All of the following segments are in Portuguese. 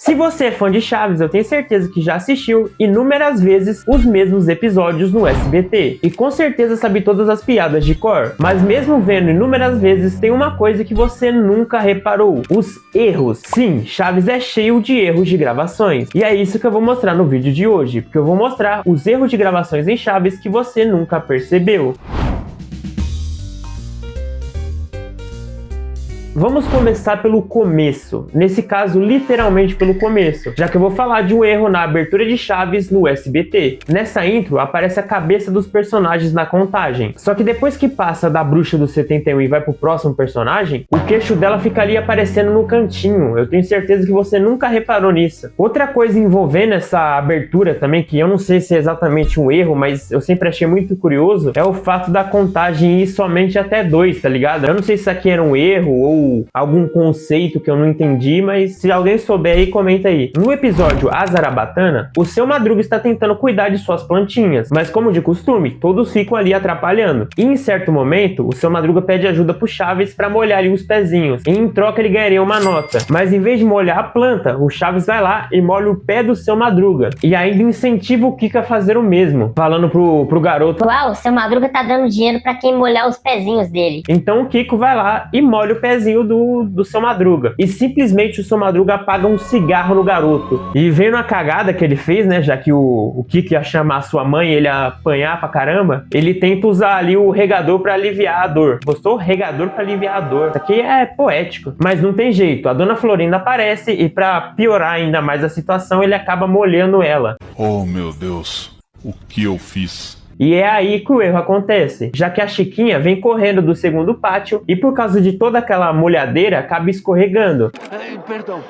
Se você é fã de Chaves, eu tenho certeza que já assistiu inúmeras vezes os mesmos episódios no SBT. E com certeza sabe todas as piadas de cor. Mas mesmo vendo inúmeras vezes, tem uma coisa que você nunca reparou: os erros. Sim, Chaves é cheio de erros de gravações. E é isso que eu vou mostrar no vídeo de hoje. Porque eu vou mostrar os erros de gravações em Chaves que você nunca percebeu. Vamos começar pelo começo, nesse caso literalmente pelo começo, já que eu vou falar de um erro na abertura de Chaves no SBT. Nessa intro aparece a cabeça dos personagens na contagem, só que depois que passa da bruxa do 71 e vai pro próximo personagem, o queixo dela fica ali aparecendo no cantinho. Eu tenho certeza que você nunca reparou nisso. Outra coisa envolvendo essa abertura também, que eu não sei se é exatamente um erro, mas eu sempre achei muito curioso, é o fato da contagem ir somente até 2, tá ligado? Eu não sei se isso aqui era um erro ou algum conceito que eu não entendi, mas se alguém souber aí, comenta aí. No episódio A Zarabatana, o Seu Madruga está tentando cuidar de suas plantinhas, mas como de costume, todos ficam ali atrapalhando. E em certo momento, o Seu Madruga pede ajuda pro Chaves para molhar ali os pezinhos, e em troca ele ganharia uma nota. Mas em vez de molhar a planta, o Chaves vai lá e molha o pé do Seu Madruga, e ainda incentiva o Kiko a fazer o mesmo, falando pro garoto: uau, o Seu Madruga tá dando dinheiro para quem molhar os pezinhos dele. Então o Kiko vai lá e molha o pezinho do Seu Madruga. E simplesmente o Seu Madruga apaga um cigarro no garoto. E vendo a cagada que ele fez, né? Já que o Kiko ia chamar a sua mãe e ele ia apanhar pra caramba, ele tenta usar ali o regador pra aliviar a dor. Gostou? Regador pra aliviar a dor. Isso aqui é poético. Mas não tem jeito. A Dona Florinda aparece e pra piorar ainda mais a situação, ele acaba molhando ela. Oh, meu Deus. O que eu fiz? E é aí que o erro acontece, já que a Chiquinha vem correndo do segundo pátio e por causa de toda aquela molhadeira acaba escorregando. Perdão.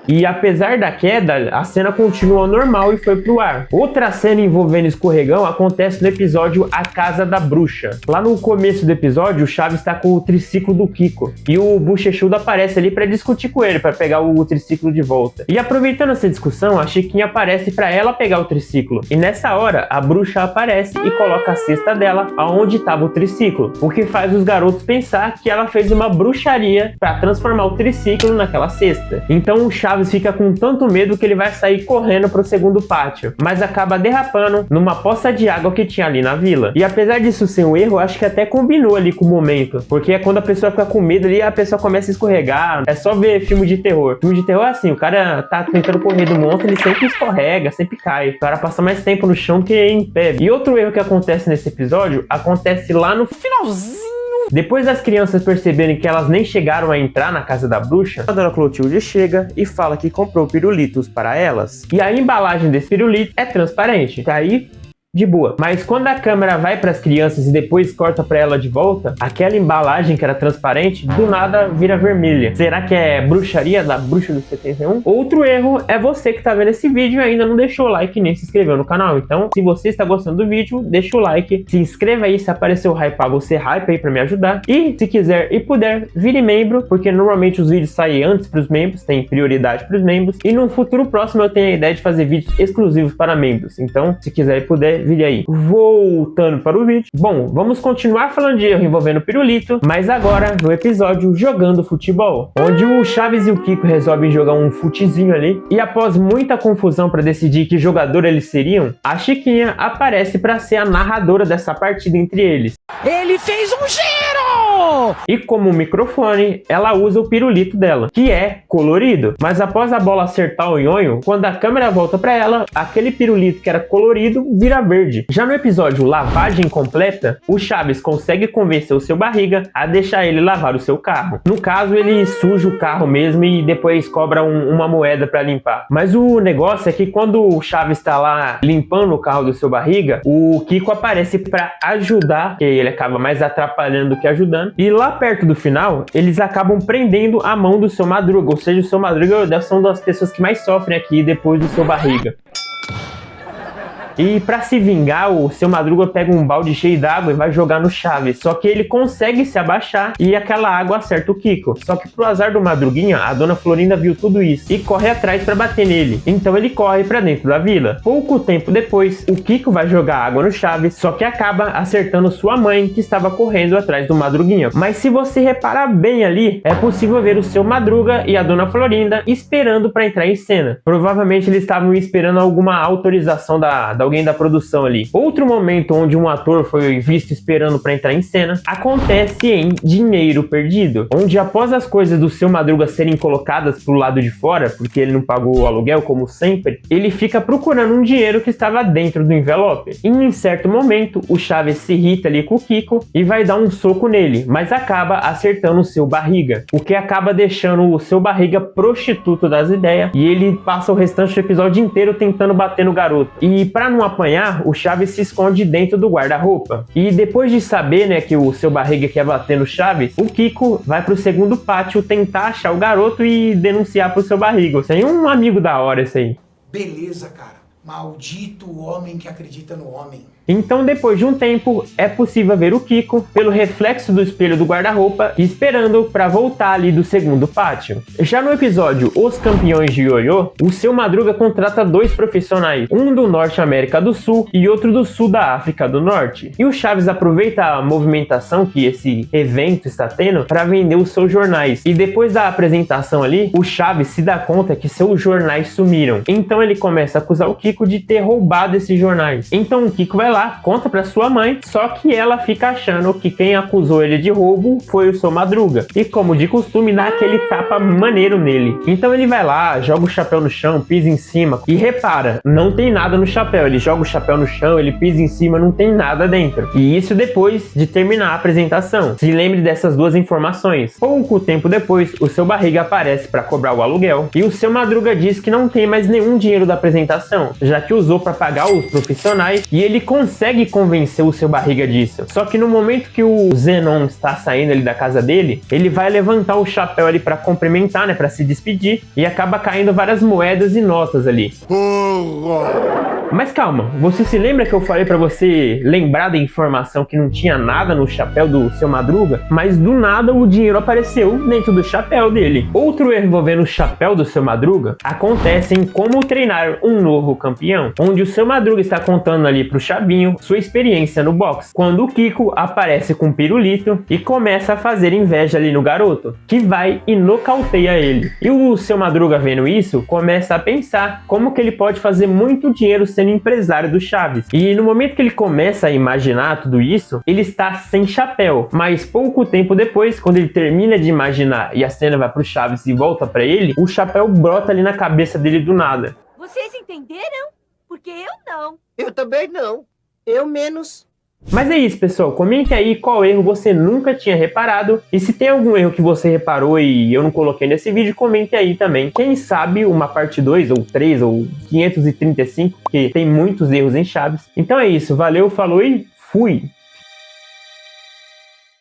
E apesar da queda, a cena continua normal e foi pro ar. Outra cena envolvendo escorregão acontece no episódio A Casa da Bruxa. Lá no começo do episódio, o Chaves tá com o triciclo do Kiko. E o Bochechudo aparece ali pra discutir com ele, pra pegar o triciclo de volta. E aproveitando essa discussão, a Chiquinha aparece pra ela pegar o triciclo. E nessa hora, a bruxa aparece e coloca a cesta dela aonde tava o triciclo. O que faz os garotos pensar que ela fez uma bruxaria pra transformar o triciclo naquela cesta. Então o Chaves fica com tanto medo que ele vai sair correndo pro segundo pátio, mas acaba derrapando numa poça de água que tinha ali na vila. E apesar disso ser um erro, acho que até combinou ali com o momento, porque é quando a pessoa fica com medo ali, a pessoa começa a escorregar. É só ver filme de terror. Filme de terror é assim, o cara tá tentando correr do monstro, ele sempre escorrega, sempre cai. O cara passa mais tempo no chão que em pé. E outro erro que acontece nesse episódio, acontece lá no finalzinho. Depois das crianças perceberem que elas nem chegaram a entrar na casa da bruxa, a Dona Clotilde chega e fala que comprou pirulitos para elas. E a embalagem desse pirulito é transparente. Tá aí de boa. Mas quando a câmera vai para as crianças e depois corta para ela de volta, aquela embalagem que era transparente, do nada vira vermelha. Será que é bruxaria da bruxa do 71? Outro erro é você que tá vendo esse vídeo e ainda não deixou o like nem se inscreveu no canal. Então, se você está gostando do vídeo, deixa o like, se inscreva aí se apareceu hypar, você hype aí para me ajudar. E se quiser e puder, vire membro, porque normalmente os vídeos saem antes para os membros, tem prioridade para os membros. E no futuro próximo eu tenho a ideia de fazer vídeos exclusivos para membros. Então, se quiser e puder, vire aí. Voltando para o vídeo. Bom, vamos continuar falando de erro envolvendo pirulito, mas agora no episódio Jogando Futebol, onde o Chaves e o Kiko resolvem jogar um futezinho ali, e após muita confusão para decidir que jogador eles seriam, a Chiquinha aparece para ser a narradora dessa partida entre eles. Ele fez um giro! E como microfone, ela usa o pirulito dela, que é colorido. Mas após a bola acertar o nhonho, quando a câmera volta para ela, aquele pirulito que era colorido vira verde. Já no episódio Lavagem Completa, o Chaves consegue convencer o Seu Barriga a deixar ele lavar o seu carro. No caso, ele suja o carro mesmo e depois cobra uma moeda para limpar. Mas o negócio é que quando o Chaves está lá limpando o carro do Seu Barriga, o Kiko aparece para ajudar, que ele acaba mais atrapalhando do que ajudando. E lá perto do final, eles acabam prendendo a mão do Seu Madruga, ou seja, o Seu Madruga deve ser uma das pessoas que mais sofrem aqui depois do Seu Barriga. E pra se vingar, o Seu Madruga pega um balde cheio d'água e vai jogar no Chaves. Só que ele consegue se abaixar e aquela água acerta o Kiko. Só que pro azar do Madruguinha, a Dona Florinda viu tudo isso e corre atrás pra bater nele. Então ele corre pra dentro da vila. Pouco tempo depois, o Kiko vai jogar água no Chaves, só que acaba acertando sua mãe, que estava correndo atrás do Madruguinha. Mas se você reparar bem ali, é possível ver o Seu Madruga e a Dona Florinda esperando pra entrar em cena. Provavelmente eles estavam esperando alguma autorização da alguém da produção ali. Outro momento onde um ator foi visto esperando pra entrar em cena acontece em Dinheiro Perdido, onde após as coisas do Seu Madruga serem colocadas pro lado de fora, porque ele não pagou o aluguel como sempre, ele fica procurando um dinheiro que estava dentro do envelope. E em certo momento, o Chaves se irrita ali com o Kiko e vai dar um soco nele, mas acaba acertando o Seu Barriga, o que acaba deixando o Seu Barriga prostituto das ideias, e ele passa o restante do episódio inteiro tentando bater no garoto. E para não apanhar, o Chaves se esconde dentro do guarda-roupa. E depois de saber, né, que o Seu Barriga quer bater no Chaves, o Kiko vai pro segundo pátio tentar achar o garoto e denunciar pro Seu Barriga. Isso aí é um amigo da hora, isso aí. Beleza, cara. Maldito o homem que acredita no homem. Então, depois de um tempo, é possível ver o Kiko pelo reflexo do espelho do guarda-roupa, esperando para voltar ali do segundo pátio. Já no episódio Os Campeões de Ioiô, o Seu Madruga contrata dois profissionais, um do Norte América do Sul e outro do Sul da África do Norte. E o Chaves aproveita a movimentação que esse evento está tendo para vender os seus jornais. E depois da apresentação ali, o Chaves se dá conta que seus jornais sumiram. Então ele começa a acusar o Kiko de ter roubado esses jornais. Então o Kiko vai lá, conta pra sua mãe, só que ela fica achando que quem acusou ele de roubo foi o Seu Madruga. E como de costume, dá aquele tapa maneiro nele. Então ele vai lá, joga o chapéu no chão, pisa em cima e repara, não tem nada no chapéu. Ele joga o chapéu no chão, ele pisa em cima, não tem nada dentro. E isso depois de terminar a apresentação. Se lembre dessas duas informações. Pouco tempo depois, o Seu Barriga aparece para cobrar o aluguel e o Seu Madruga diz que não tem mais nenhum dinheiro da apresentação, já que usou para pagar os profissionais, e ele consegue convencer o Seu Barriga disso. Só que no momento que o Zenon está saindo ali da casa dele, ele vai levantar o chapéu ali para cumprimentar, né, para se despedir, e acaba caindo várias moedas e notas ali. Mas calma, você se lembra que eu falei pra você lembrar da informação que não tinha nada no chapéu do Seu Madruga? Mas do nada o dinheiro apareceu dentro do chapéu dele. Outro erro envolvendo o chapéu do Seu Madruga acontece em Como Treinar um Novo Campeão, onde o Seu Madruga está contando ali pro Chavinho sua experiência no boxe, quando o Kiko aparece com um pirulito e começa a fazer inveja ali no garoto, que vai e nocauteia ele. E o Seu Madruga, vendo isso, começa a pensar como que ele pode fazer muito dinheiro sendo empresário do Chaves. E no momento que ele começa a imaginar tudo isso, ele está sem chapéu. Mas pouco tempo depois, quando ele termina de imaginar e a cena vai pro Chaves e volta pra ele, o chapéu brota ali na cabeça dele do nada. Vocês entenderam? Porque eu não. Eu também não. Eu menos. Mas é isso, pessoal. Comente aí qual erro você nunca tinha reparado. E se tem algum erro que você reparou e eu não coloquei nesse vídeo, comente aí também. Quem sabe uma parte 2, ou 3, ou 535, porque tem muitos erros em Chaves. Então é isso. Valeu, falou e fui!